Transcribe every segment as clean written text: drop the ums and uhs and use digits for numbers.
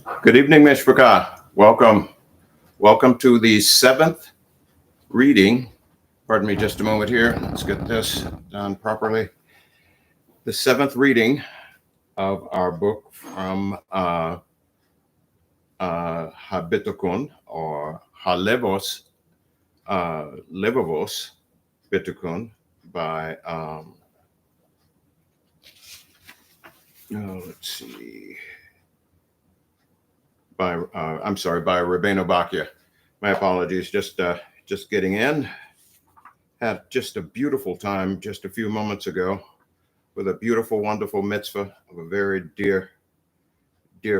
Good evening, Mishpachah. Welcome to the seventh reading. Pardon me just a moment here. Let's get this done properly. The seventh reading of our book from HABITACHON, or HaLevos Bitachon, by let's see, by Rabbeinu Bachya. My apologies. Just getting in. Had just a beautiful time just a few moments ago with a beautiful, wonderful mitzvah of a very dear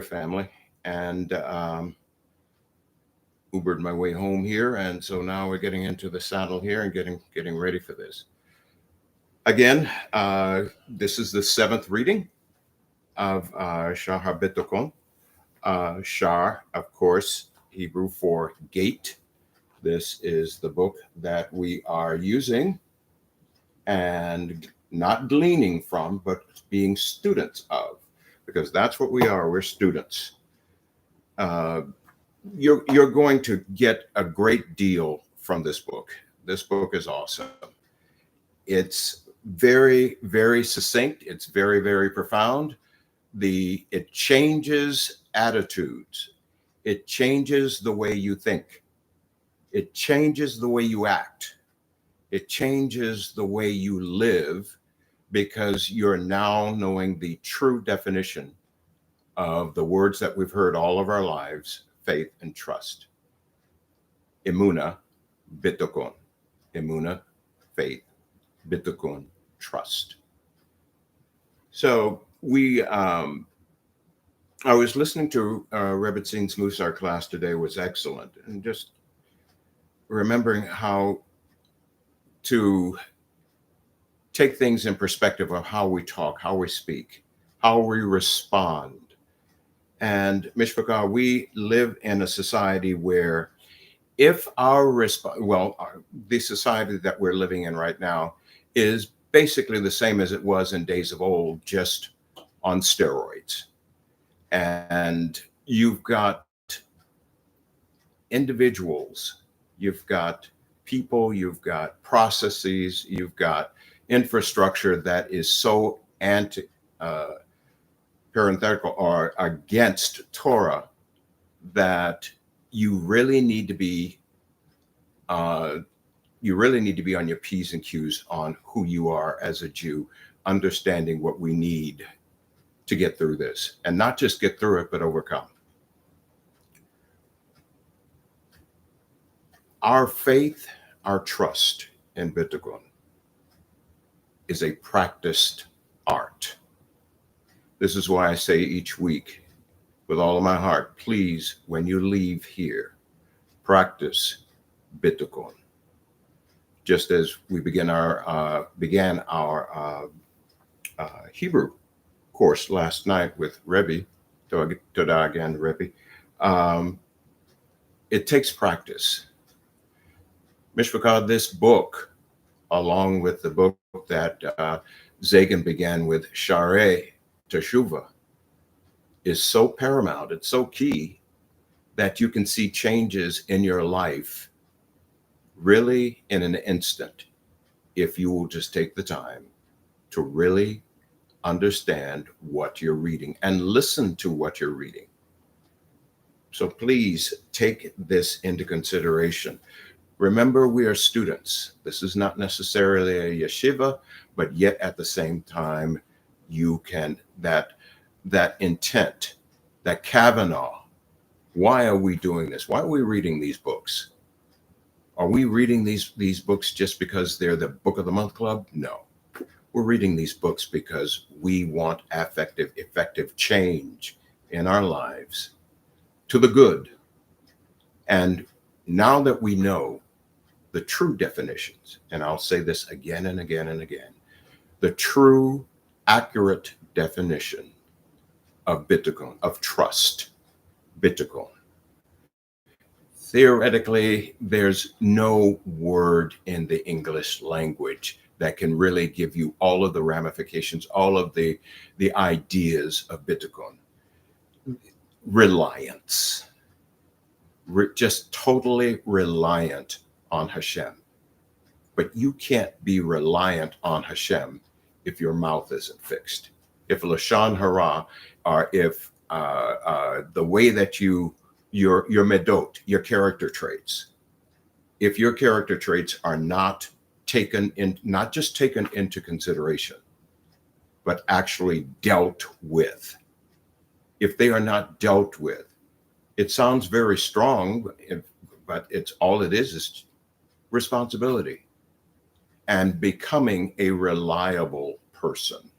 family, and Ubered my way home here, and so now we're getting into the saddle here and getting ready for this. Again, this is the seventh reading of SHAAR HABITACHON. SHAAR, of course, Hebrew for gate. This is the book that we are using and not gleaning from, but being students of, because that's what we are. We're students. You're going to get a great deal from this book. This book is awesome. It's very, very succinct. It's very, very profound. It changes attitudes. It changes the way you think. It changes the way you act. It changes the way you live, because you're now knowing the true definition of the words that we've heard all of our lives: faith and trust. Emuna, bitachon. Emuna, faith. Bitachon, trust. So I was listening to Rebbe Zin's Musar class today. Was excellent, and just remembering how to take things in perspective of how we talk, how we speak, how we respond. And Mishpachah, we live in a society where if the society that we're living in right now is basically the same as it was in days of old, just on steroids. And you've got individuals, you've got people, you've got processes, you've got infrastructure that is so parenthetical or against Torah that you really need to be on your P's and Q's on who you are as a Jew, understanding what we need to get through this, and not just get through it, but overcome. Our faith, our trust in Bitachon is a practiced art. This is why I say each week, with all of my heart, please, when you leave here, practice Bitachon. Just as we began our Hebrew course last night with Rebbe, Toda again, Rebbe. It takes practice. Mishpachah, this book, along with the book that Zagan began with, Sharei Teshuvah, is so paramount, it's so key, that you can see changes in your life really in an instant if you will just take the time to really understand what you're reading and listen to what you're reading. So please take this into consideration. Remember, we are students. This is not necessarily a yeshiva, but yet at the same time, you can, that intent, that Kavanaugh. Why are we doing this? Why are we reading these books? Are we reading these books just because they're the Book of the Month Club? No. We're reading these books because we want effective change in our lives to the good. And now that we know the true definitions, and I'll say this again and again and again, the true, accurate definition of Bitachon, of trust, Bitachon. Theoretically, there's no word in the English language that can really give you all of the ramifications, all of the ideas of Bitachon. reliance, just totally reliant on HaShem. But you can't be reliant on HaShem if your mouth isn't fixed. If Lashon Hara, or if the way that your medot, your character traits, if your character traits are not just taken into consideration, but actually dealt with. If they are not dealt with, it sounds very strong, but all it is responsibility and becoming a reliable person.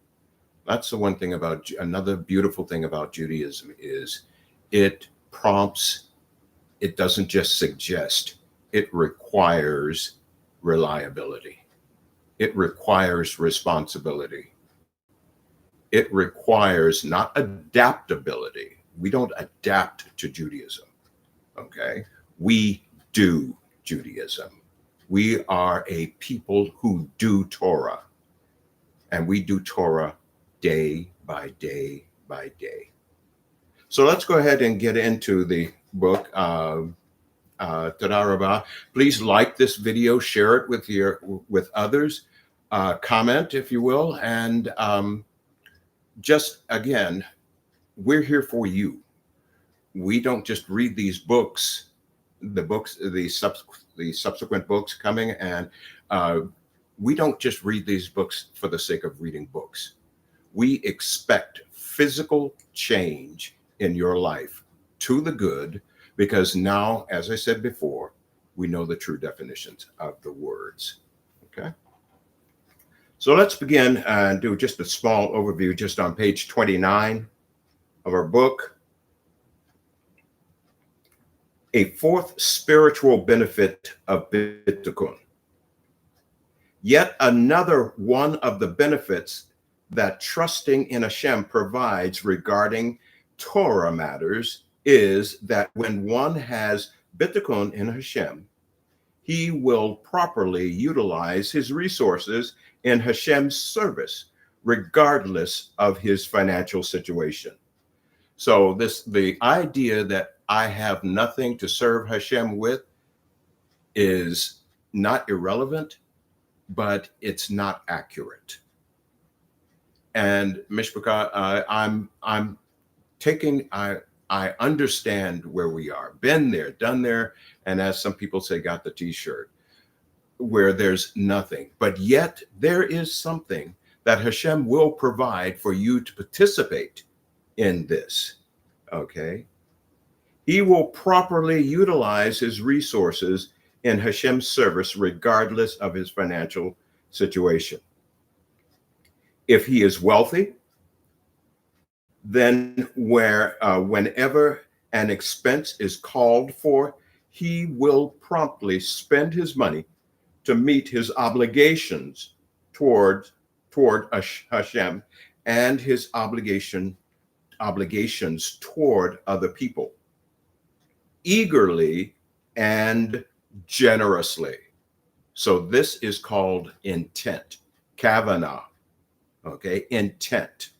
That's the one thing about, another beautiful thing about Judaism is it prompts, it doesn't just suggest, it requires reliability. It requires responsibility. It requires not adaptability. We don't adapt to Judaism, okay? We do Judaism. We are a people who do Torah, and we do Torah day by day by day. So let's go ahead and get into the book. Toda Rabah. Please like this video, share it with others, comment if you will, and just again, we're here for you. We don't just read these books, the subsequent books coming, and we don't just read these books for the sake of reading books. We expect physical change in your life to the good, because now, as I said before, we know the true definitions of the words, okay? So let's begin and do just a small overview just on page 29 of our book. A fourth spiritual benefit of HABITACHON. Yet another one of the benefits that trusting in HaShem provides regarding Torah matters is that when one has HABITACHON in HaShem, he will properly utilize his resources in HaShem's service, regardless of his financial situation. So the idea that I have nothing to serve HaShem with is not irrelevant, but it's not accurate. And Mishpachah, I understand where we are, been there, done there, and as some people say, got the t-shirt, where there's nothing. But yet there is something that HaShem will provide for you to participate in this, okay? He will properly utilize his resources in HaShem's service regardless of his financial situation. If he is wealthy, then whenever an expense is called for, he will promptly spend his money to meet his obligations toward HaShem and his obligations toward other people, eagerly and generously. So this is called intent, kavanah, okay, intent.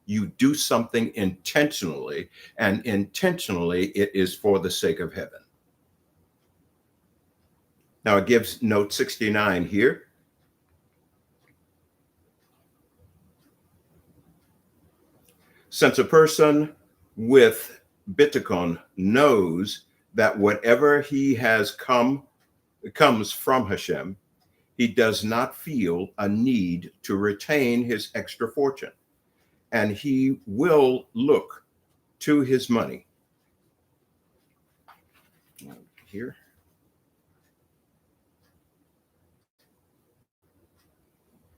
You do something intentionally, and intentionally it is for the sake of heaven. Now it gives note 69 here. Since a person with HABITACHON knows that whatever he has comes from HaShem, he does not feel a need to retain his extra fortune, and he will look to his money. Here.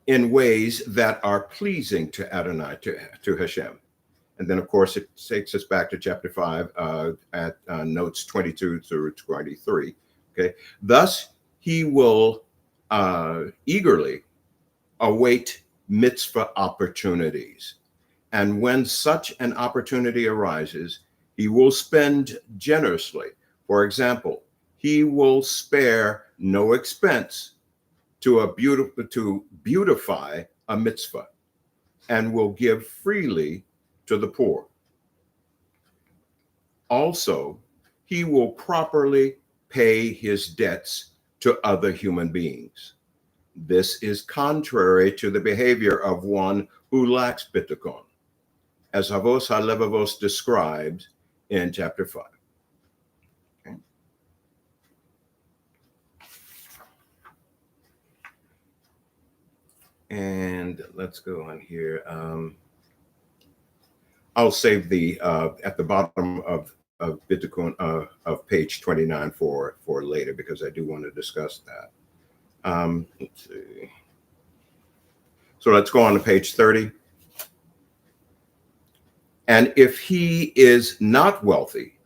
In ways that are pleasing to Adonai, to HaShem. And then, of course, it takes us back to chapter 5 at notes 22 through 23. Okay. Thus, he will eagerly await mitzvah opportunities. And when such an opportunity arises, he will spend generously. For example, he will spare no expense to beautify a mitzvah, and will give freely to the poor. Also, he will properly pay his debts to other human beings. This is contrary to the behavior of one who lacks bitachon, as Havos HaLevavos describes in chapter 5. Okay. And let's go on here. I'll save the at the bottom of bitachon of page 29 for later, because I do want to discuss that. Let's see. So let's go on to page 30. And if he is not wealthy,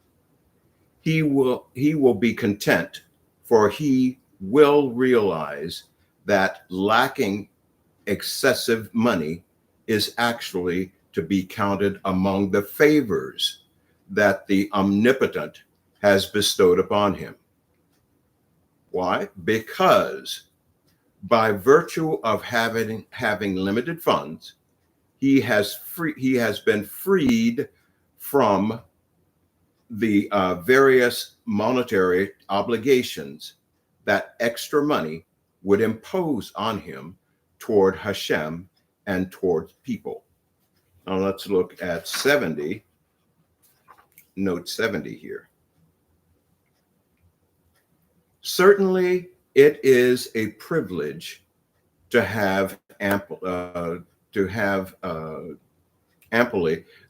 he will be content, for he will realize that lacking excessive money is actually to be counted among the favors that the Omnipotent has bestowed upon him. Why? Because by virtue of having limited funds, he has been freed from the various monetary obligations that extra money would impose on him toward HaShem and toward people. Now let's look at 70, note 70 here. Certainly, it is a privilege to have amply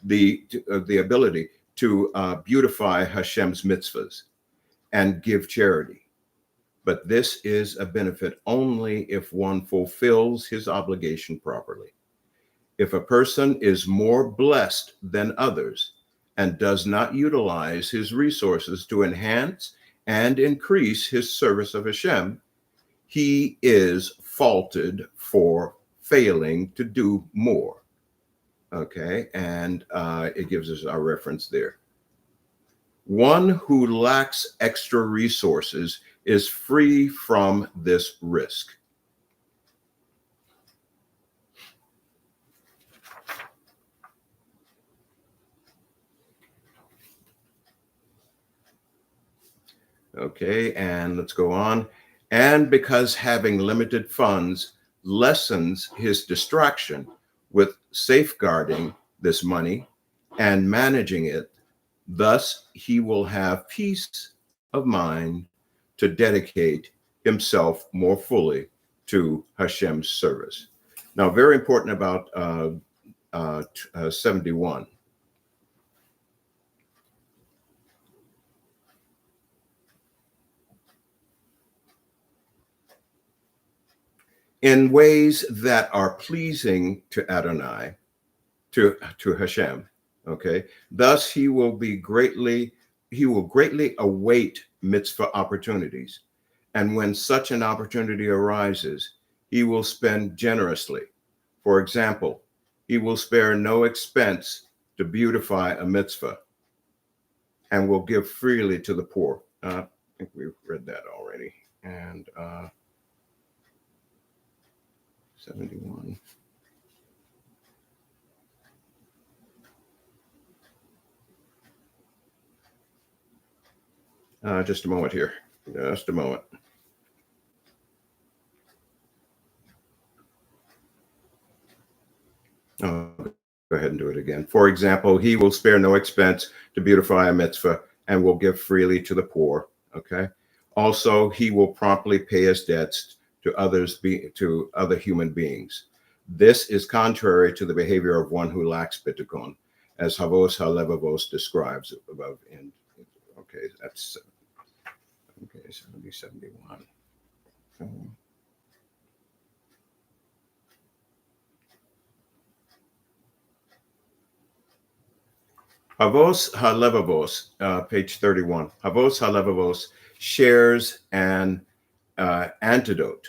the ability to beautify Hashem's mitzvahs and give charity. But this is a benefit only if one fulfills his obligation properly. If a person is more blessed than others and does not utilize his resources to enhance and increase his service of Hashem, he is faulted for failing to do more. Okay, and it gives us our reference there. One who lacks extra resources is free from this risk. Okay, and let's go on. And because having limited funds lessens his distraction with safeguarding this money and managing it, thus he will have peace of mind to dedicate himself more fully to Hashem's service. Now, very important about 71. In ways that are pleasing to Adonai, to Hashem, okay? Thus he will greatly await mitzvah opportunities. And when such an opportunity arises, he will spend generously. For example, he will spare no expense to beautify a mitzvah and will give freely to the poor. I think we've read that already. And 71. Just a moment here. Just a moment. Go ahead and do it again. For example, he will spare no expense to beautify a mitzvah and will give freely to the poor. Okay. Also, he will promptly pay his debts to other human beings. This is contrary to the behavior of one who lacks bitachon, as Havos HaLevavos describes above. In okay, that's 71. Havos HaLevavos, page 31. Havos HaLevavos shares an antidote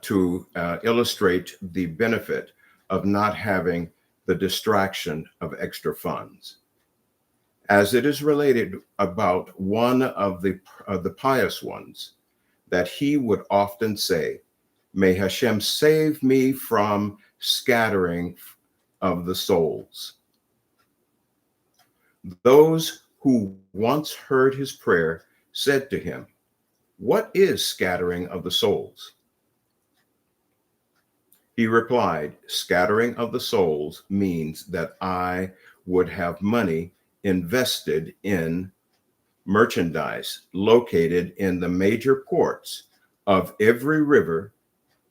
to illustrate the benefit of not having the distraction of extra funds. As it is related about one of the pious ones, that he would often say, "May Hashem save me from scattering of the souls. Those who once heard his prayer said to him, "What is scattering of the souls?" He replied, "Scattering of the souls means that I would have money invested in merchandise located in the major ports of every river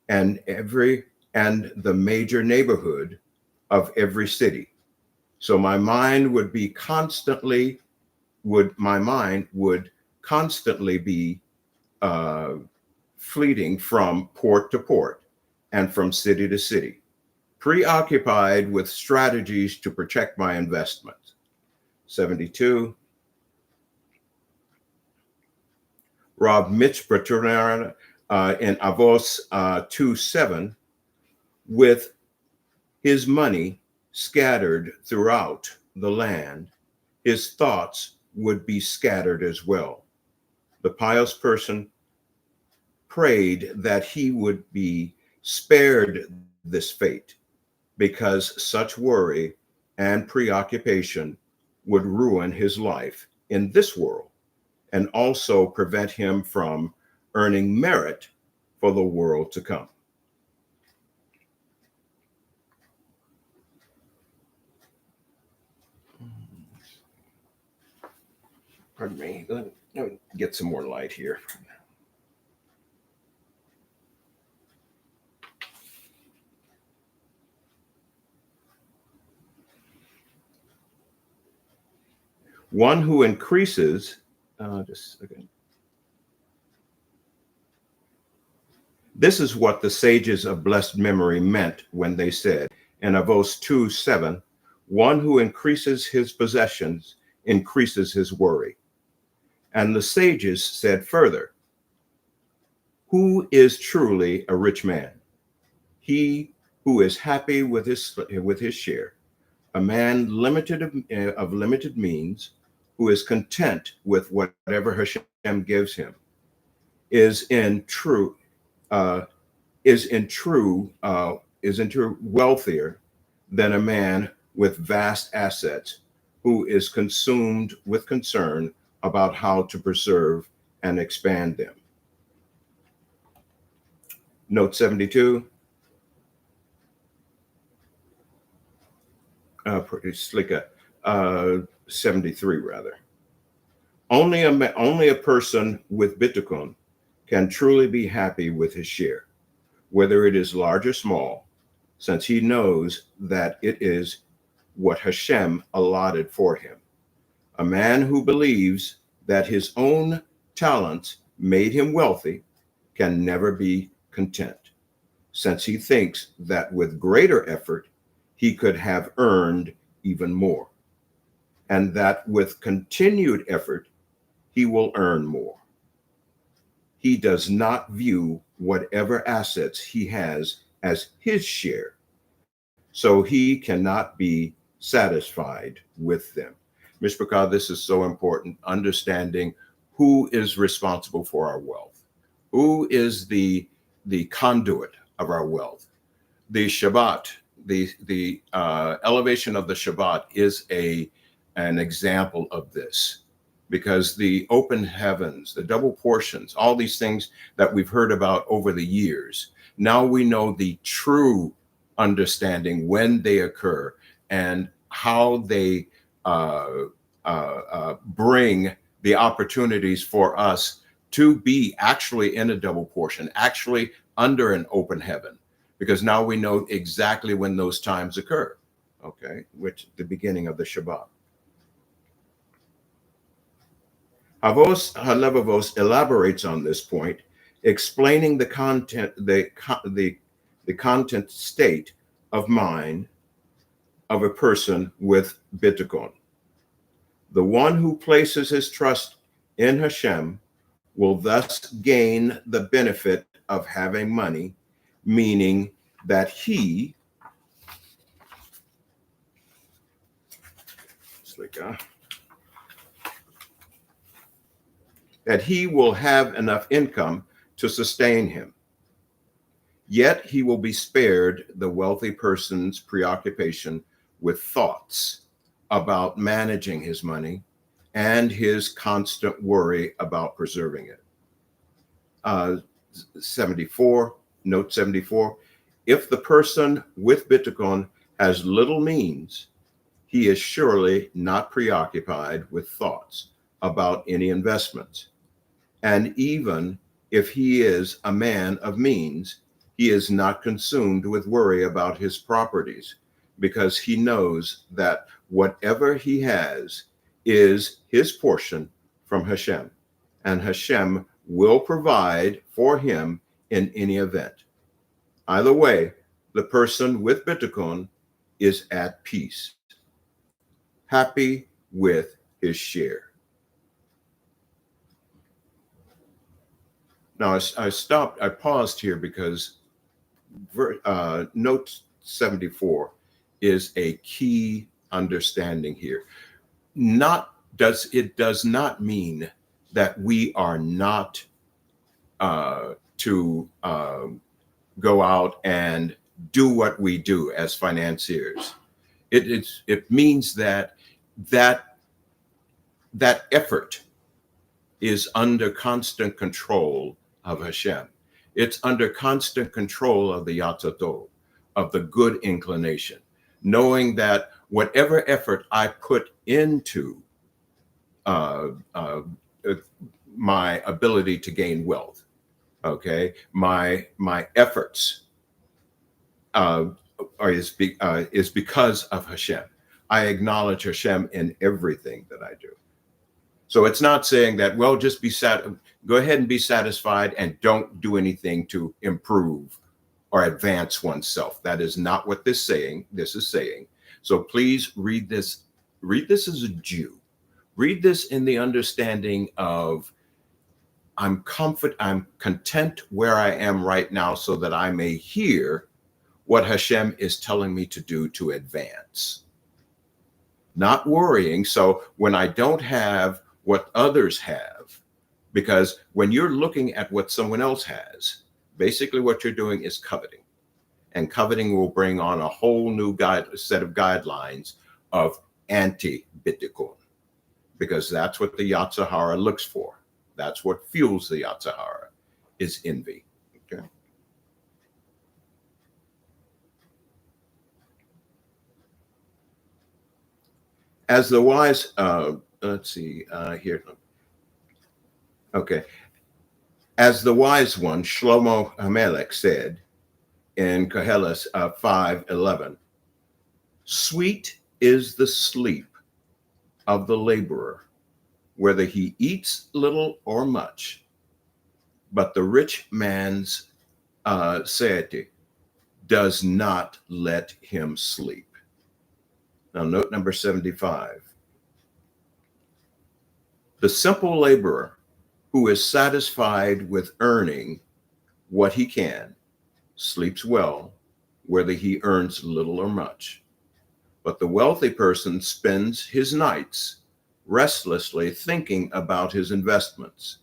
and the major neighborhood of every city. So my mind would constantly be fleeting from port to port and from city to city, preoccupied with strategies to protect my investment." 72. Rav Mitzvah in Avos 2:7, with his money scattered throughout the land, his thoughts would be scattered as well. The pious person prayed that he would be spared this fate, because such worry and preoccupation would ruin his life in this world and also prevent him from earning merit for the world to come. Pardon me, let me get some more light here. One who increases, just a second. This is what the sages of blessed memory meant when they said in Avos 2:7, one who increases his possessions increases his worry. And the sages said further, who is truly a rich man? He who is happy with his share, a man of limited means, who is content with whatever HaShem gives him, is in true wealthier than a man with vast assets, who is consumed with concern about how to preserve and expand them. Note 72. It's like 73 rather. Only a person with HABITACHON can truly be happy with his share, whether it is large or small, since he knows that it is what HaShem allotted for him. A man who believes that his own talents made him wealthy can never be content, since he thinks that with greater effort, he could have earned even more, and that with continued effort, he will earn more. He does not view whatever assets he has as his share, so he cannot be satisfied with them. Mishpachah, this is so important, understanding who is responsible for our wealth, who is the conduit of our wealth. The Shabbat, the elevation of the Shabbat is an example of this, because the open heavens, the double portions, all these things that we've heard about over the years, now we know the true understanding when they occur and how they bring the opportunities for us to be actually in a double portion, actually under an open heaven, because now we know exactly when those times occur, okay, which the beginning of the Shabbat. Avos HaLevavos elaborates on this point, explaining the content state of mind of a person with HABITACHON. The one who places his trust in HaShem will thus gain the benefit of having money, meaning that he will have enough income to sustain him. Yet he will be spared the wealthy person's preoccupation with thoughts about managing his money and his constant worry about preserving it. 74, note 74, if the person with HABITACHON has little means, he is surely not preoccupied with thoughts about any investments. And even if he is a man of means, he is not consumed with worry about his properties, because he knows that whatever he has is his portion from HaShem, and HaShem will provide for him in any event. Either way, the person with HABITACHON is at peace, happy with his share. Now, I paused here because note 74 is a key understanding here. It does not mean that we are not to go out and do what we do as financiers. It means that effort is under constant control of HaShem. It's under constant control of the Yatzatov, of the good inclination, knowing that whatever effort I put into my ability to gain wealth, okay, my efforts is because of HaShem. I acknowledge HaShem in everything that I do. So it's not saying that, well, just go ahead and be satisfied and don't do anything to improve or advance oneself. That is not what this is saying. So please read this as a Jew. Read this in the understanding of I'm content where I am right now so that I may hear what HaShem is telling me to do to advance. Not worrying. So when I don't have what others have, because when you're looking at what someone else has, basically what you're doing is coveting. And coveting will bring on a whole new set of guidelines of anti-HABITACHON, because that's what the Yetzer Hara looks for. That's what fuels the Yetzer Hara, is envy. Okay. As the wise, let's see here. Okay. As the wise one, Shlomo HaMelech, said in Koheles 5:11, sweet is the sleep of the laborer, whether he eats little or much, but the rich man's satiety does not let him sleep. Now, note number 75. The simple laborer who is satisfied with earning what he can sleeps well, whether he earns little or much. But the wealthy person spends his nights restlessly thinking about his investments.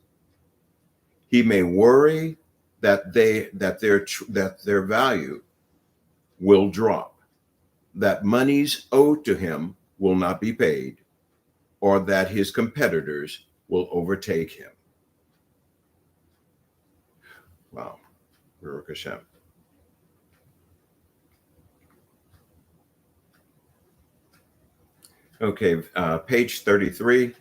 He may worry that their value will drop, that monies owed to him will not be paid, or that his competitors will overtake him. Wow, Baruch HaShem. Okay, page 33.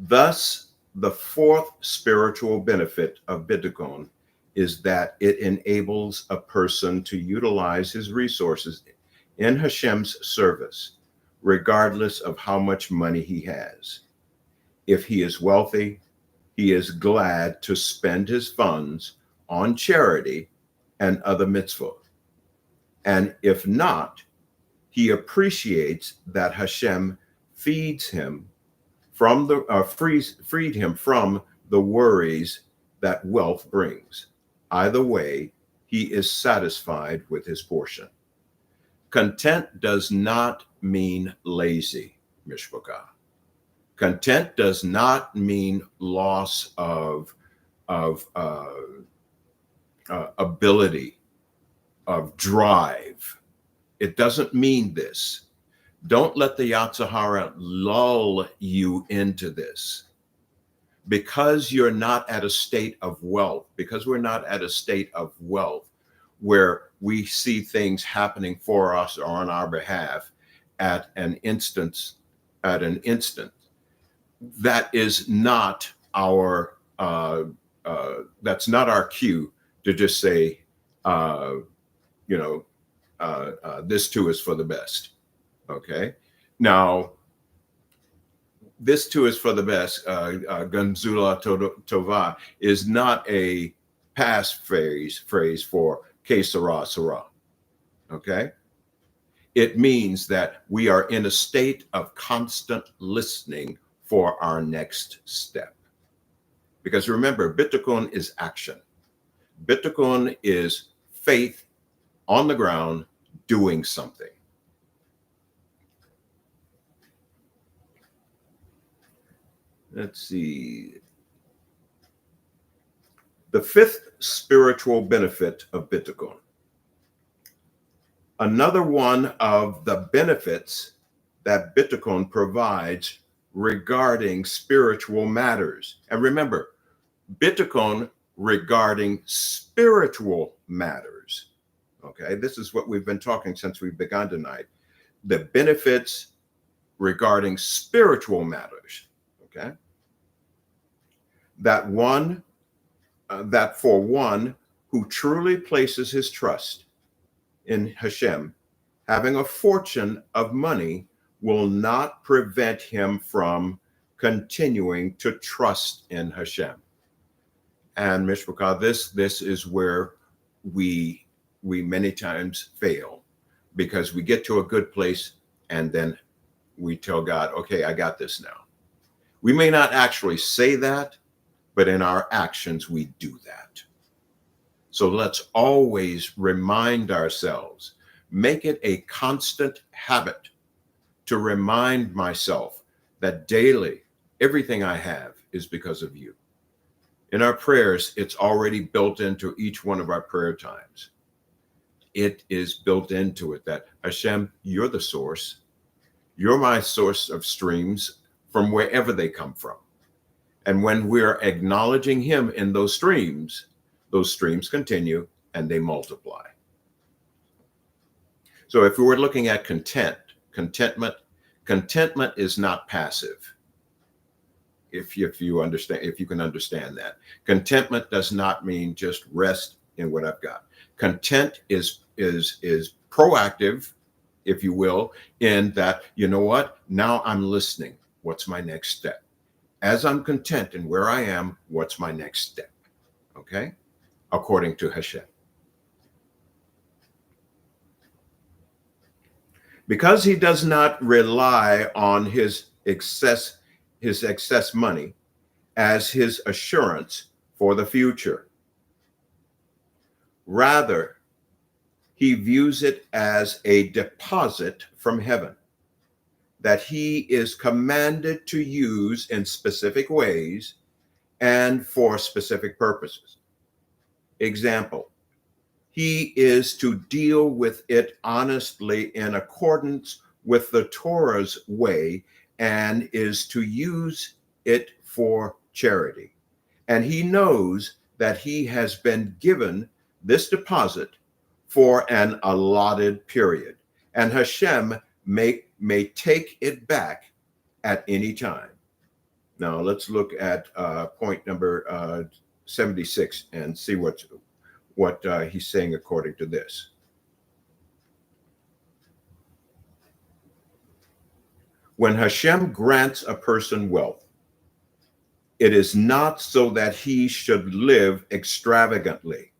Thus, the fourth spiritual benefit of HABITACHON is that it enables a person to utilize his resources in HaShem's service, regardless of how much money he has. If he is wealthy, he is glad to spend his funds on charity and other mitzvot. And if not, he appreciates that HaShem feeds him from freed him from the worries that wealth brings. Either way, he is satisfied with his portion. Content does not mean lazy, Mishpachah. Content does not mean loss of ability drive. It doesn't mean this. Don't let the Yetzer Hara lull you into this. Because you're not at a state of wealth, because we're not at a state of wealth where we see things happening for us or on our behalf at an instant, that is not our that's not our cue to just say, this too is for the best. Okay. Now, this too is for the best. Ganzula Tova is not a past phrase for Ke Sarah Sarah. Okay. It means that we are in a state of constant listening for our next step. Because remember, Bitachon is action. Bitachon is faith on the ground doing something. Let's see. The fifth spiritual benefit of Bitachon. Another one of the benefits that Bitachon provides regarding spiritual matters. And remember, Bitachon regarding spiritual matters. Okay, this is what we've been talking since we've begun tonight. The benefits regarding spiritual matters. Okay, that for one who truly places his trust in HaShem, having a fortune of money will not prevent him from continuing to trust in HaShem. And Mishpachah, this is where we many times fail, because we get to a good place and then we tell God, okay, I got this now. We may not actually say that, but in our actions, we do that. So let's always remind ourselves, make it a constant habit to remind myself that daily, everything I have is because of you. In our prayers, it's already built into each one of our prayer times. It is built into it that HaShem, you're the source. You're my source of streams from wherever they come from. And when we're acknowledging him in those streams continue and they multiply. So if we were looking at contentment is not passive. If you can understand that. Contentment does not mean just rest in what I've got. Content is proactive, if you will, in that, you know what? Now I'm listening. What's my next step? As I'm content in where I am, what's my next step? Okay? According to HaShem. Because he does not rely on his excess money as his assurance for the future. Rather, he views it as a deposit from heaven that he is commanded to use in specific ways and for specific purposes. Example, he is to deal with it honestly in accordance with the Torah's way and is to use it for charity. And he knows that he has been given this deposit for an allotted period, and HaShem may take it back at any time. Now let's look at point number 76 and see what he's saying according to this. When HaShem grants a person wealth, it is not so that he should live extravagantly,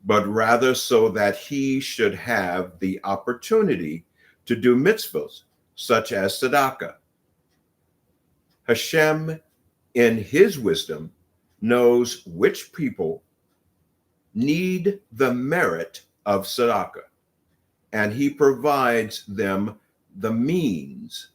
but rather so that he should have the opportunity to do mitzvahs, such as tzedakah. HaShem, in his wisdom, knows which people need the merit of tzedakah, and he provides them the means.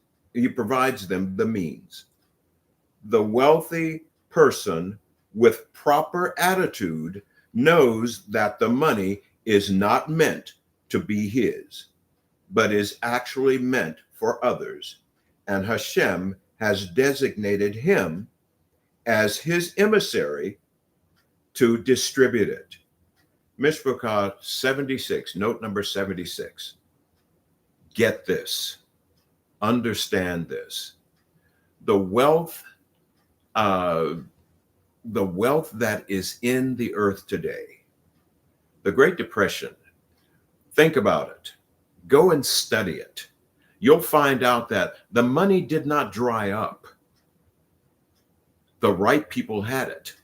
The wealthy person with proper attitude knows that the money is not meant to be his, but is actually meant for others, and HaShem has designated him as his emissary to distribute it. Mishpachah 76, note number 76. Get this. Understand this. The wealth that is in the earth today, the Great Depression, think about it. Go and study it. You'll find out that the money did not dry up. The right people had it.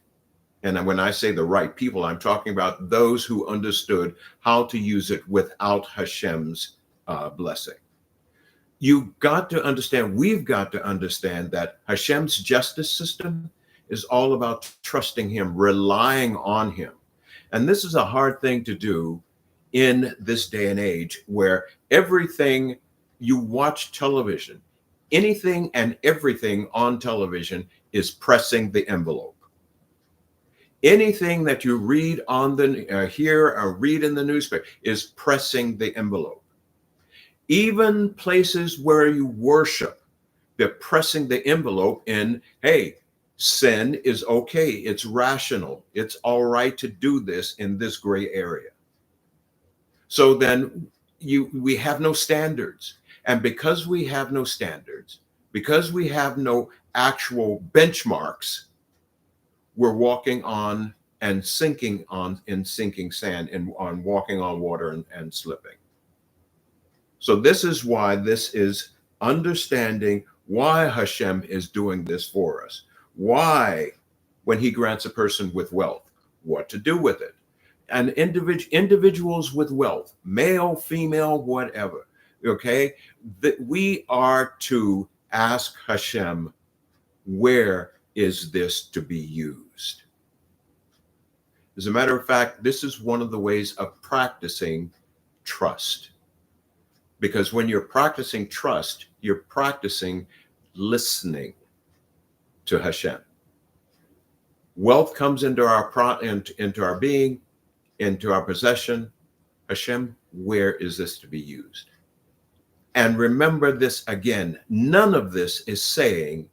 And when I say the right people, I'm talking about those who understood how to use it without Hashem's blessing. You've got to understand, we've got to understand that Hashem's justice system is all about trusting him, relying on him. And this is a hard thing to do in this day and age where everything you watch television, anything and everything on television is pressing the envelope. Anything that you read on the hear or read in the newspaper is pressing the envelope. Even places where you worship, they're pressing the envelope in, hey, sin is okay. It's rational. It's all right to do this in this gray area. So then we have no standards. And because we have no standards, because we have no actual benchmarks, we're walking on and sinking on in sinking sand and on walking on water and slipping. So this is why this is understanding why Hashem is doing this for us. Why, when he grants a person with wealth, what to do with it. And individuals with wealth, male, female, whatever, okay, that we are to ask Hashem, where is this to be used? As a matter of fact, this is one of the ways of practicing trust. Because when you're practicing trust, you're practicing listening to Hashem. Wealth comes into our being, into our possession. Hashem, where is this to be used? And remember this again, none of this is saying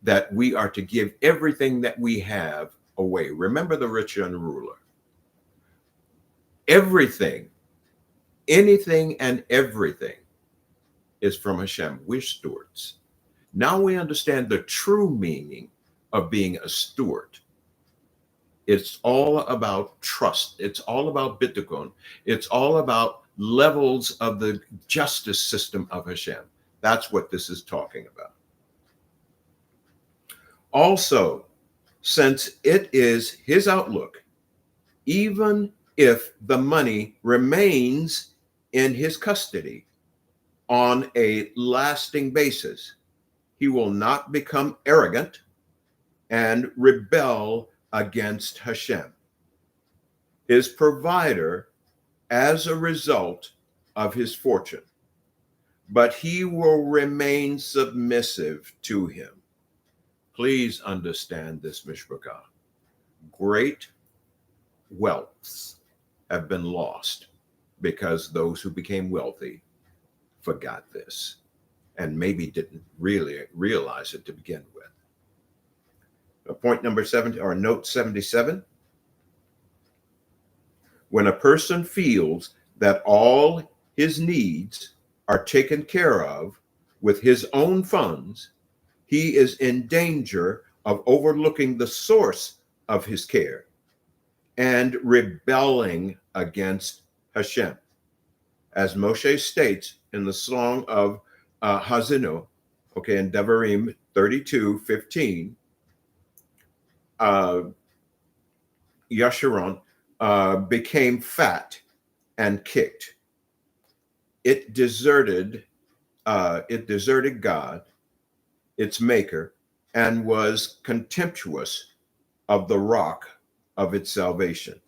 that we are to give everything that we have away. Remember the rich young ruler. Everything, anything and everything is from Hashem. We're stewards. Now we understand the true meaning of being a steward. It's all about trust. It's all about bitachon. It's all about levels of the justice system of Hashem. That's what this is talking about. Also, since it is his outlook, even if the money remains in his custody on a lasting basis, he will not become arrogant and rebel against Hashem, his provider, as a result of his fortune, but he will remain submissive to him. Please understand this, Mishpachah. Great wealths have been lost because those who became wealthy forgot this and maybe didn't really realize it to begin with. Point number 70, or note 77. When a person feels that all his needs are taken care of with his own funds, he is in danger of overlooking the source of his care and rebelling against Hashem. As Moshe states in the Song of Hazinu, okay, in Devarim 32:15, Yeshua became fat and kicked. It deserted God, its maker, and was contemptuous of the rock of its salvation.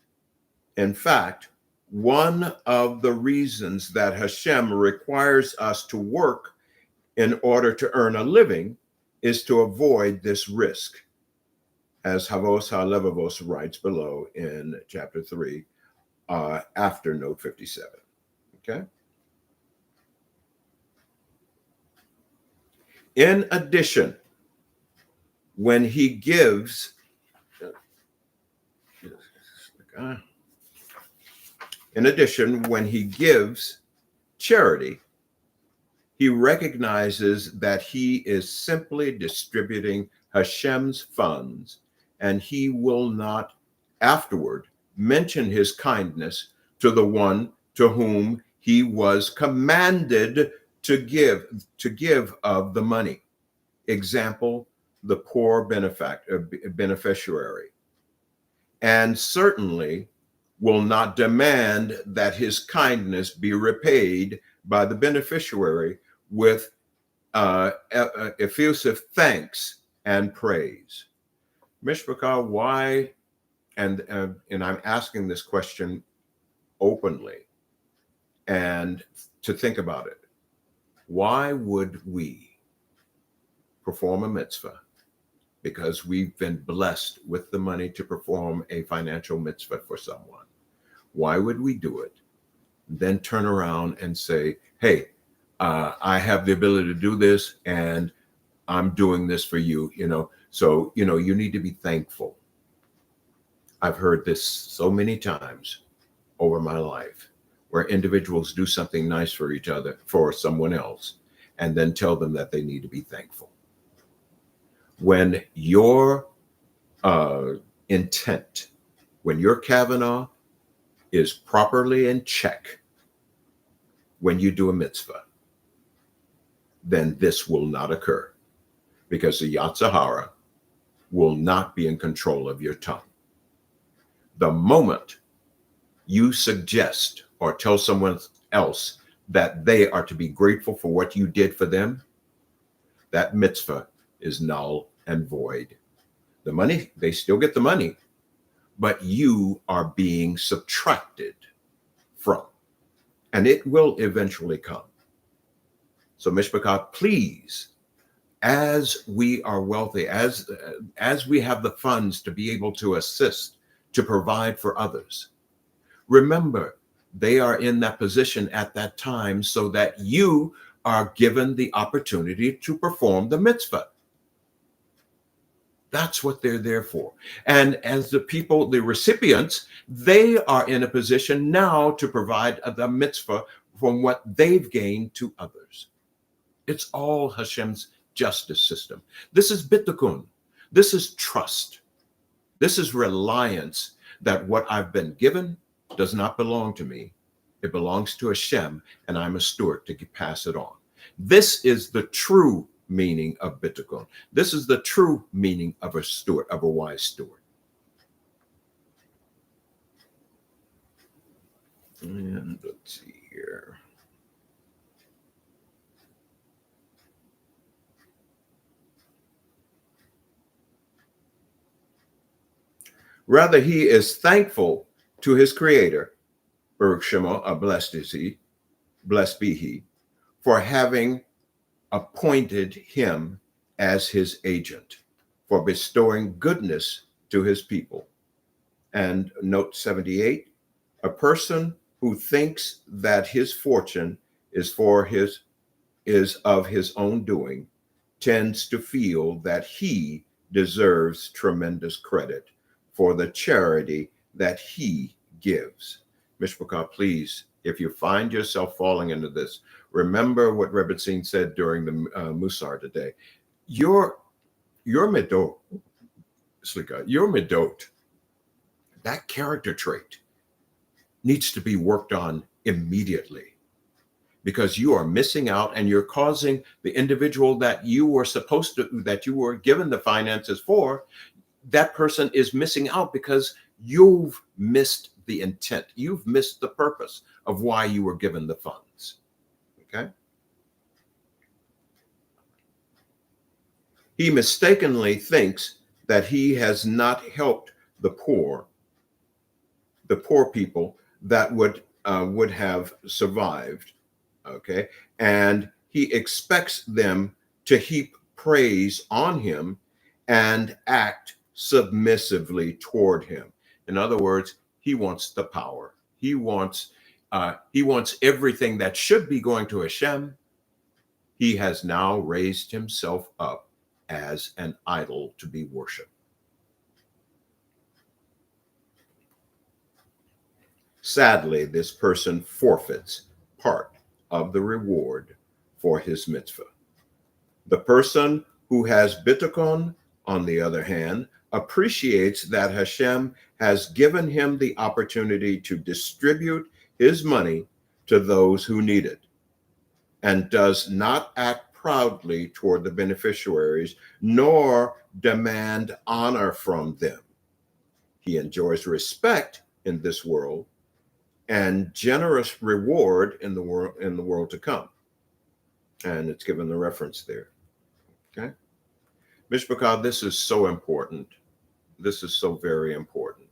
In fact, one of the reasons that Hashem requires us to work in order to earn a living is to avoid this risk. As Havos HaLevavos writes below in chapter 3 after note 57. Okay. In addition, when he gives, charity, he recognizes that he is simply distributing Hashem's funds, and he will not afterward mention his kindness to the one to whom he was commanded to give of the money. Example, the poor beneficiary. And certainly will not demand that his kindness be repaid by the beneficiary with effusive thanks and praise. Mishpachah, why, and I'm asking this question openly and to think about it. Why would we perform a mitzvah because we've been blessed with the money to perform a financial mitzvah for someone? Why would we do it? Then turn around and say, hey, I have the ability to do this and I'm doing this for you, so, you need to be thankful. I've heard this so many times over my life where individuals do something nice for each other, for someone else, and then tell them that they need to be thankful. When your intent, when your Kavanaugh is properly in check, when you do a mitzvah, then this will not occur, because the Yetzer Hara will not be in control of your tongue. The moment you suggest or tell someone else that they are to be grateful for what you did for them, that mitzvah is null and void. The money, they still get the money, but you are being subtracted from, and it will eventually come. So Mishpachah, please, as we are wealthy, as we have the funds to be able to assist, to provide for others, remember they are in that position at that time so that you are given the opportunity to perform the mitzvah. That's what they're there for. And as the people, the recipients, they are in a position now to provide the mitzvah from what they've gained to others. It's all Hashem's justice system. This is bitachon. This is trust. This is reliance that what I've been given does not belong to me. It belongs to Hashem, and I'm a steward to pass it on. This is the true meaning of bitachon. This is the true meaning of a steward, of a wise steward. And let's see here. Rather, he is thankful to his creator, Baruch Shemo, blessed be he, for having appointed him as his agent, for bestowing goodness to his people. And note 78, a person who thinks that his fortune is of his own doing tends to feel that he deserves tremendous credit for the charity that he gives. Mishpachah, please, if you find yourself falling into this, remember what Rebbe Tzin said during the Musar today. Your midot, that character trait needs to be worked on immediately, because you are missing out and you're causing the individual that you were given the finances for, that person is missing out because you've missed the intent. You've missed the purpose of why you were given the funds. Okay? He mistakenly thinks that he has not helped the poor people that would have survived. Okay? And he expects them to heap praise on him and act submissively toward him. In other words, he wants the power. He wants everything that should be going to Hashem. He has now raised himself up as an idol to be worshipped. Sadly, this person forfeits part of the reward for his mitzvah. The person who has bitachon, on the other hand, appreciates that Hashem has given him the opportunity to distribute his money to those who need it, and does not act proudly toward the beneficiaries, nor demand honor from them. He enjoys respect in this world and generous reward in the world to come. And it's given the reference there. Okay. Mishpachah, this is so important. This is so very important.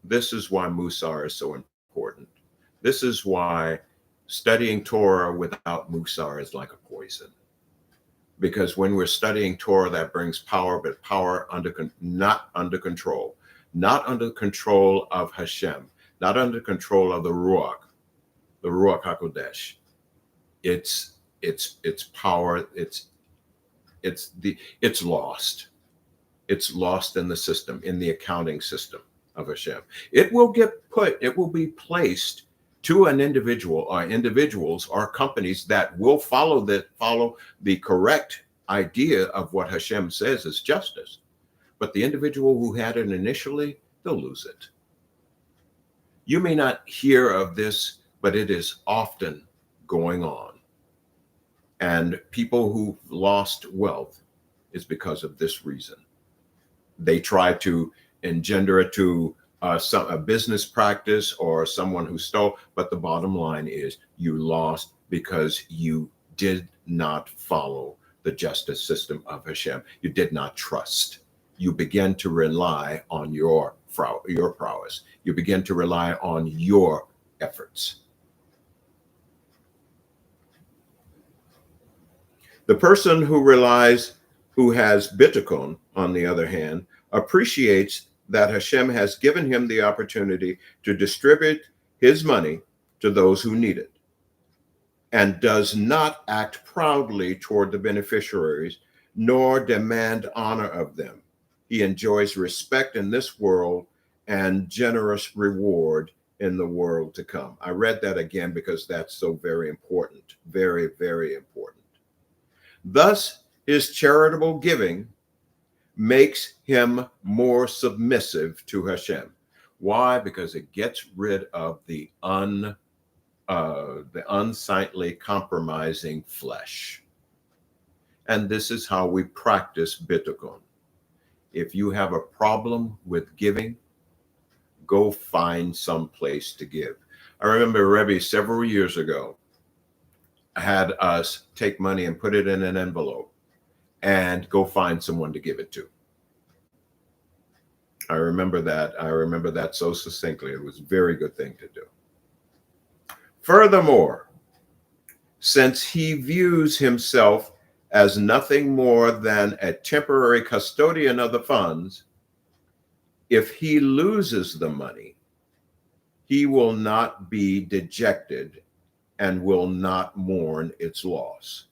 This is why Musar is so important. This is why studying Torah without Musar is like a poison. Because when we're studying Torah, that brings power, but power not under control. Not under control of Hashem. Not under control of the Ruach HaKodesh. It's power. It's lost. It's lost in the system, in the accounting system of Hashem. It will be placed to an individual or individuals or companies that will follow the correct idea of what Hashem says is justice. But the individual who had it initially, they'll lose it. You may not hear of this, but it is often going on. And people who've lost wealth is because of this reason. They try to engender it to a business practice or someone who stole, but the bottom line is you lost because you did not follow the justice system of Hashem. You did not trust. You began to rely on your prowess. You begin to rely on your efforts. The person who has bitachon, on the other hand, appreciates that Hashem has given him the opportunity to distribute his money to those who need it, and does not act proudly toward the beneficiaries, nor demand honor of them. He enjoys respect in this world and generous reward in the world to come. I read that again because that's so very important, very, very important. Thus, his charitable giving makes him more submissive to Hashem. Why? Because it gets rid of the unsightly, compromising flesh. And this is how we practice bitachon. If you have a problem with giving, go find some place to give. I remember Rebbe several years ago had us take money and put it in an envelope and go find someone to give it to. I remember that so succinctly. It was a very good thing to do. Furthermore, since he views himself as nothing more than a temporary custodian of the funds, if he loses the money, he will not be dejected and will not mourn its loss.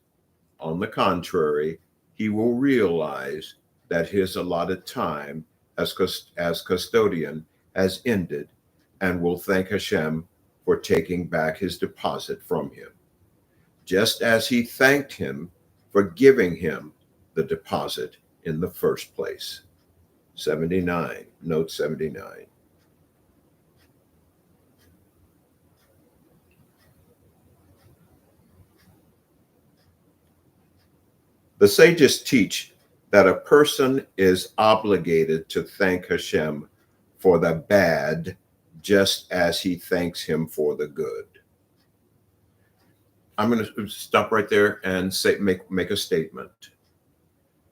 On the contrary, he will realize that his allotted time as custodian has ended and will thank Hashem for taking back his deposit from him, just as he thanked him for giving him the deposit in the first place. 79, note 79. The sages teach that a person is obligated to thank Hashem for the bad, just as he thanks him for the good. I'm going to stop right there and make a statement.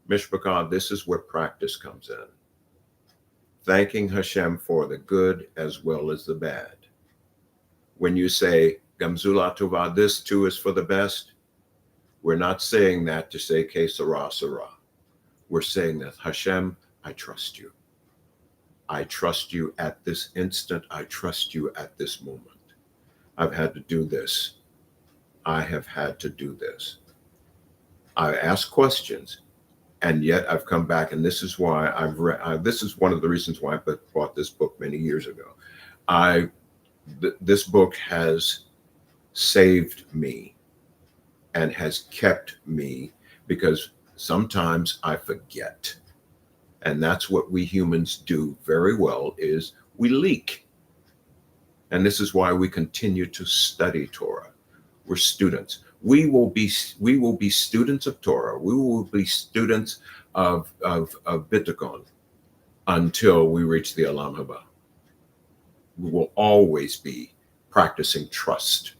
Mishpachah, this is where practice comes in. Thanking Hashem for the good as well as the bad. When you say, Gamzula Tova, this too is for the best, we're not saying that to say, Ke Sarah Sarah. We're saying that, Hashem, I trust you. I trust you at this instant. I trust you at this moment. I've had to do this. I have had to do this. I ask questions, and yet I've come back, and this is why I've read. This is one of the reasons why I bought this book many years ago. This book has saved me and has kept me, because sometimes I forget. And that's what we humans do very well, is we leak. And this is why we continue to study Torah. We're students. We will be students of Torah. We will be students of HABITACHON until we reach the Olam Haba. We will always be practicing trust.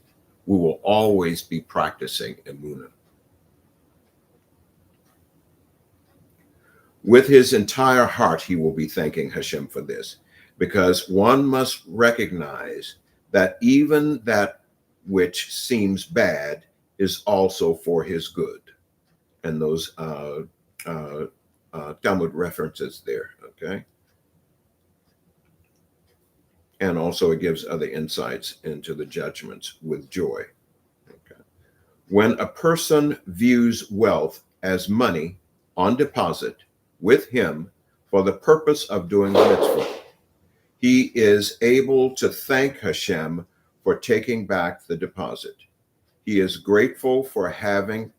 We will always be practicing emunah. With his entire heart, he will be thanking HaShem for this, because one must recognize that even that which seems bad is also for his good. And those Talmud references there, okay? And also it gives other insights into the judgments with joy. Okay. When a person views wealth as money on deposit with him for the purpose of doing mitzvah, he is able to thank HaShem for taking back the deposit. He is grateful for having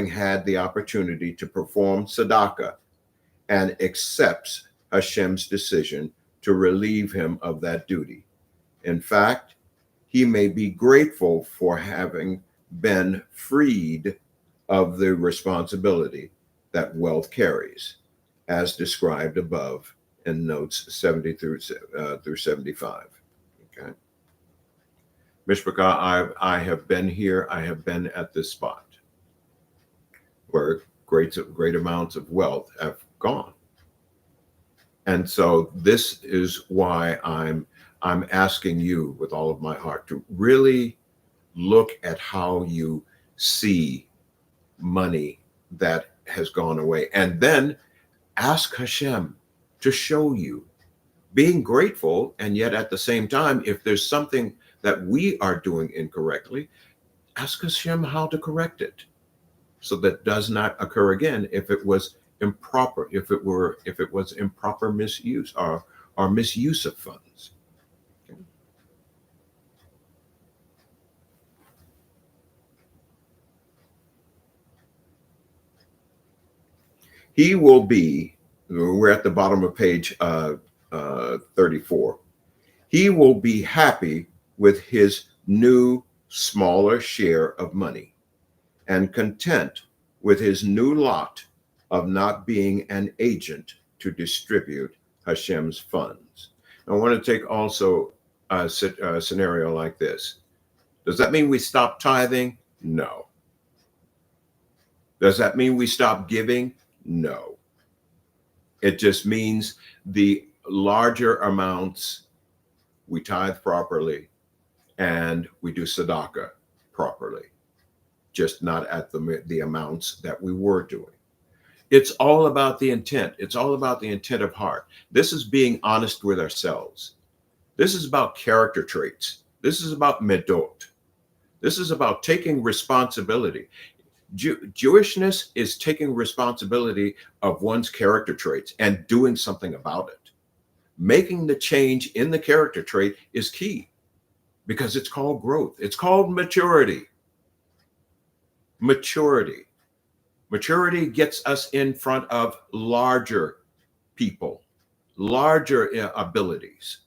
had the opportunity to perform tzedakah, and accepts Hashem's decision to relieve him of that duty. In fact, he may be grateful for having been freed of the responsibility that wealth carries, as described above in notes 70 through 75. Okay. Mishpachah, I have been here. I have been at this spot where great amounts of wealth have gone. And so this is why I'm asking you with all of my heart to really look at how you see money that has gone away, and then ask HaShem to show you, being grateful, and yet at the same time, if there's something that we are doing incorrectly, ask HaShem how to correct it, so that does not occur again if it was improper, if it was improper misuse or misuse of funds. Okay. He will be, we're at the bottom of page 34. He will be happy with his new smaller share of money, and content with his new lot of not being an agent to distribute Hashem's funds. I want to take also a scenario like this. Does that mean we stop tithing? No. Does that mean we stop giving? No. It just means the larger amounts we tithe properly, and we do tzedakah properly, just not at the amounts that we were doing. It's all about the intent. It's all about the intent of heart. This is being honest with ourselves. This is about character traits. This is about medot. This is about taking responsibility. Jewishness is taking responsibility of one's character traits and doing something about it. Making the change in the character trait is key, because it's called growth. It's called maturity. Maturity. Maturity gets us in front of larger people, larger abilities.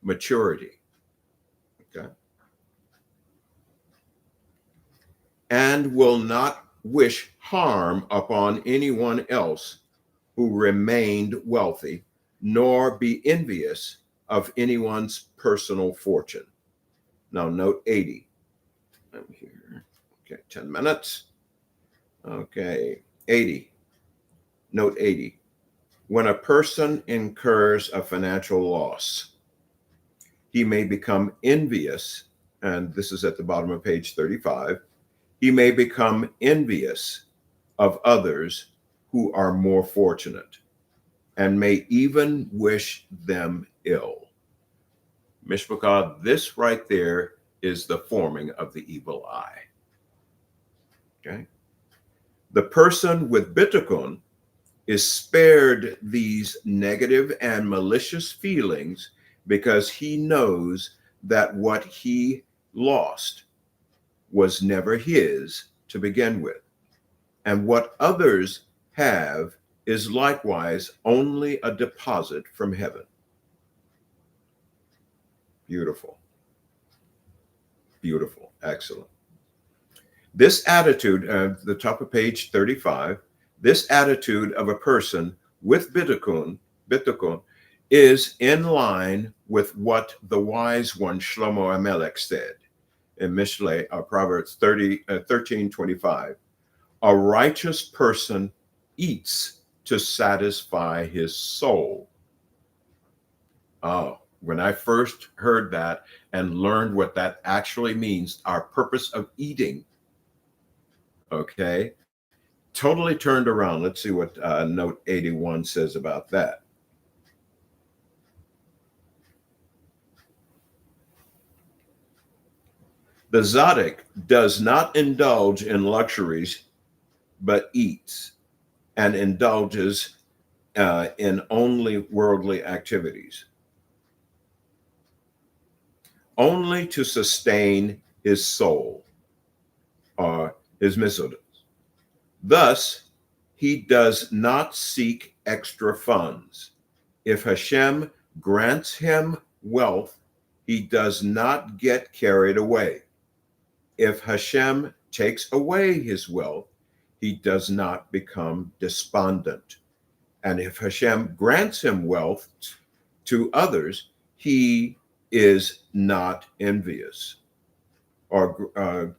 Maturity. Okay. And will not wish harm upon anyone else who remained wealthy, nor be envious of anyone's personal fortune. Now, note 80. I'm here. Okay, 10 minutes. Okay, 80. Note 80. When a person incurs a financial loss, he may become envious, and this is at the bottom of page 35. He may become envious of others who are more fortunate. and may even wish them ill. Mishpachah, this right there is the forming of the evil eye. Okay? The person with bitachon is spared these negative and malicious feelings because he knows that what he lost was never his to begin with. And what others have is likewise only a deposit from heaven. Beautiful. Beautiful. Excellent. This attitude, the top of page 35, this attitude of a person with bitachon is in line with what the wise one Shlomo Amelech said in Mishlei, Proverbs 13:25. A righteous person eats to satisfy his soul. Oh, when I first heard that and learned what that actually means, our purpose of eating, okay, totally turned around. Let's see what note 81 says about that. The Tzaddik does not indulge in luxuries, but eats and indulges in only worldly activities, only to sustain his soul or his mitzvot. Thus, he does not seek extra funds. If HaShem grants him wealth, he does not get carried away. If HaShem takes away his wealth, he does not become despondent. And if HaShem grants him wealth to others, he is not envious. Or,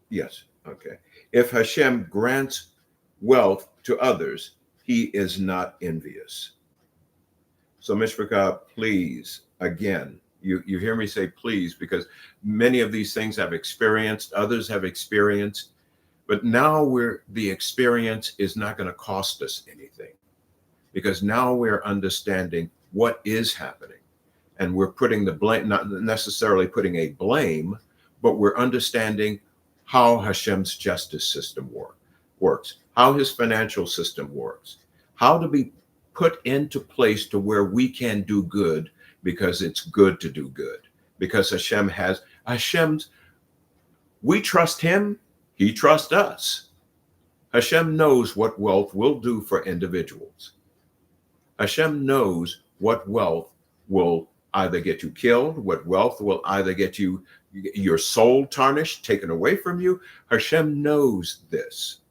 yes, okay. If HaShem grants wealth to others, he is not envious. So, Mishpachah, please, again, you hear me say please, because many of these things I've experienced, others have experienced, but now the experience is not going to cost us anything, because now we're understanding what is happening, and we're putting the blame, not necessarily putting a blame, but we're understanding how Hashem's justice system works, how his financial system works, how to be put into place to where we can do good because it's good to do good, because we trust him, he trusts us. Hashem knows what wealth will do for individuals. Hashem knows what wealth will either get you killed, what wealth will either get your soul tarnished, taken away from you. Hashem knows this.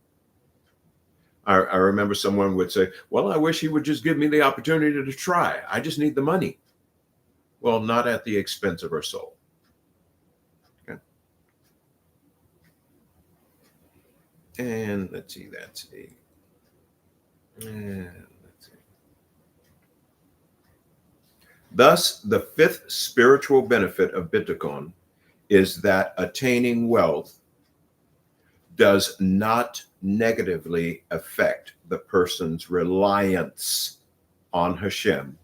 I remember someone would say, well, I wish he would just give me the opportunity to try. I just need the money. Well, not at the expense of our soul. Okay. And let's see, Thus, the fifth spiritual benefit of bitachon is that attaining wealth does not negatively affect the person's reliance on Hashem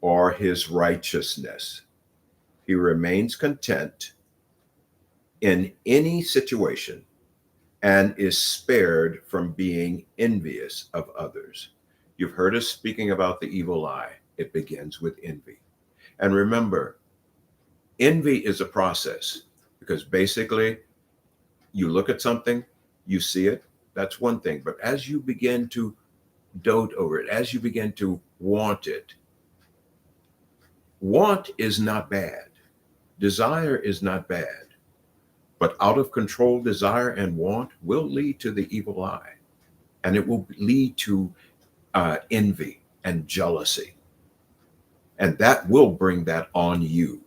or his righteousness. He remains content in any situation and is spared from being envious of others. You've heard us speaking about the evil eye. It begins with envy. And remember, envy is a process, because basically you look at something, you see it, that's one thing. But as you begin to dote over it, as you begin to want it, want is not bad. Desire is not bad. But out of control desire and want will lead to the evil eye. And it will lead to envy and jealousy. And that will bring that on you.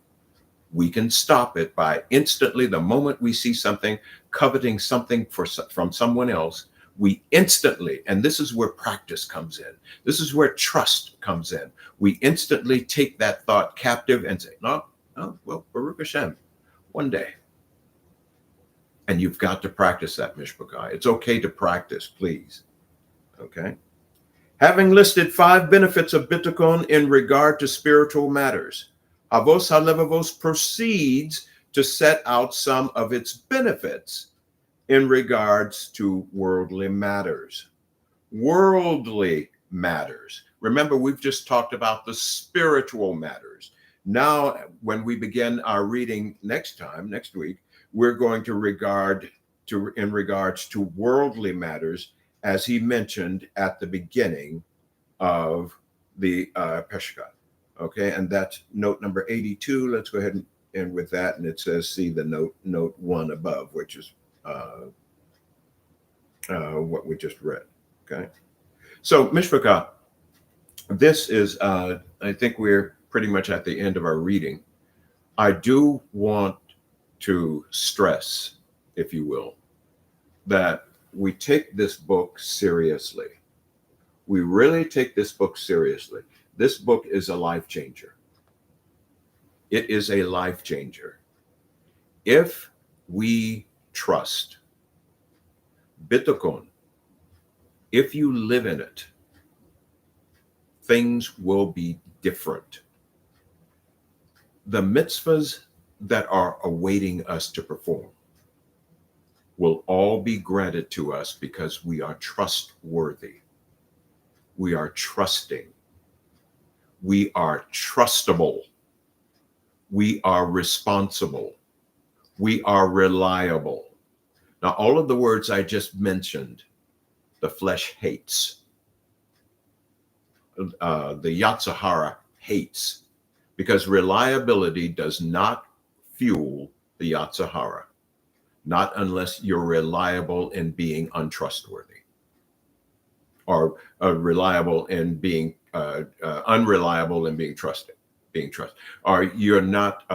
We can stop it by instantly, the moment we see something, coveting something from someone else, we instantly, and this is where practice comes in. This is where trust comes in. We instantly take that thought captive and say, no, well, Baruch HaShem, one day. And you've got to practice that, Mishpachah. It's okay to practice, please. Okay? Having listed 5 benefits of Bitachon in regard to spiritual matters, Avos HaLevavos proceeds to set out some of its benefits in regards to worldly matters. Worldly matters. Remember, we've just talked about the spiritual matters. Now, when we begin our reading next week, we're going to in regards to worldly matters, as he mentioned at the beginning of the Pesach. Okay, and that's note number 82. Let's go ahead and end with that. And it says, see the note 1 above, which is what we just read. Okay, so Mishpachah, this is, I think we're pretty much at the end of our reading. I do want to stress, if you will, that we take this book seriously. We really take this book seriously. This book is a life changer. It is a life changer. If we trust Bitachon, if you live in it, things will be different. The mitzvahs that are awaiting us to perform will all be granted to us because we are trustworthy. We are trusting. We are trustable. We are responsible. We are reliable. Now, all of the words I just mentioned, the flesh hates. The Yetzer Hara hates, because reliability does not fuel the Yetzer Hara, not unless you're reliable in being untrustworthy, or reliable in being unreliable in being trusted, or you're not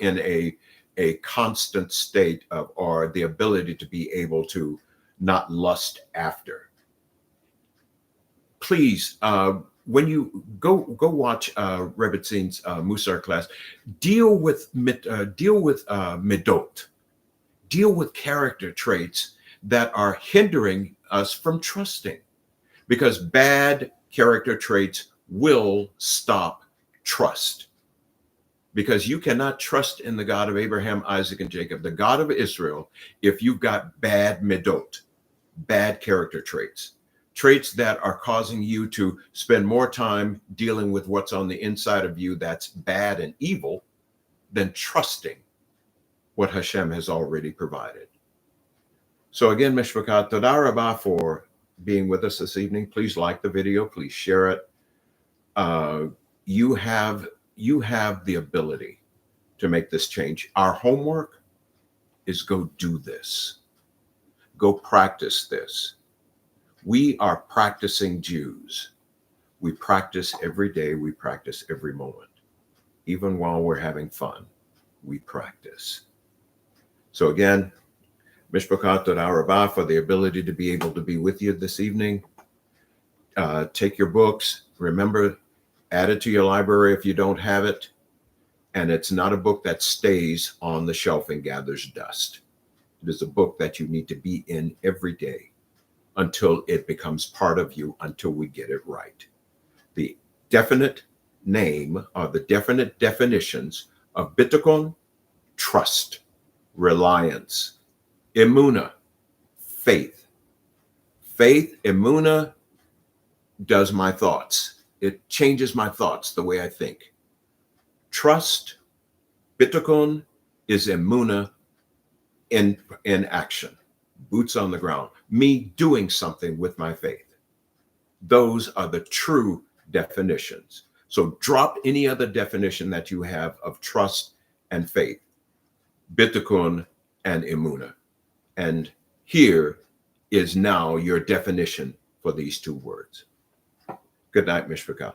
in a constant state of, or the ability to be able to not lust after. Please, when you go watch Rebbe Zin's Musar class, deal with midot, deal with character traits that are hindering us from trusting, because bad character traits will stop trust. Because you cannot trust in the God of Abraham, Isaac, and Jacob, the God of Israel, if you've got bad midot, bad character traits that are causing you to spend more time dealing with what's on the inside of you that's bad and evil than trusting what HaShem has already provided. So again, Mishpachah, Toda Rabbah for being with us this evening. Please like the video. Please share it. You have the ability to make this change. Our homework is go do this. Go practice this. We are practicing Jews. We practice every day. We practice every moment. Even while we're having fun, we practice. So again, Mishpachah Toda Rabbah for the ability to be able to be with you this evening. Take your books. Remember, add it to your library if you don't have it. And it's not a book that stays on the shelf and gathers dust. It is a book that you need to be in every day until it becomes part of you, until we get it right. The definite name or the definite definitions of Bitachon: trust, reliance, Emunah, faith. Faith, Emunah, does my thoughts. It changes my thoughts, the way I think. Trust, Bitachon, is Emunah in action. Boots on the ground. Me doing something with my faith. Those are the true definitions. So drop any other definition that you have of trust and faith. Bitachon and Emunah. And here is now your definition for these two words. Good night, Mishpachah.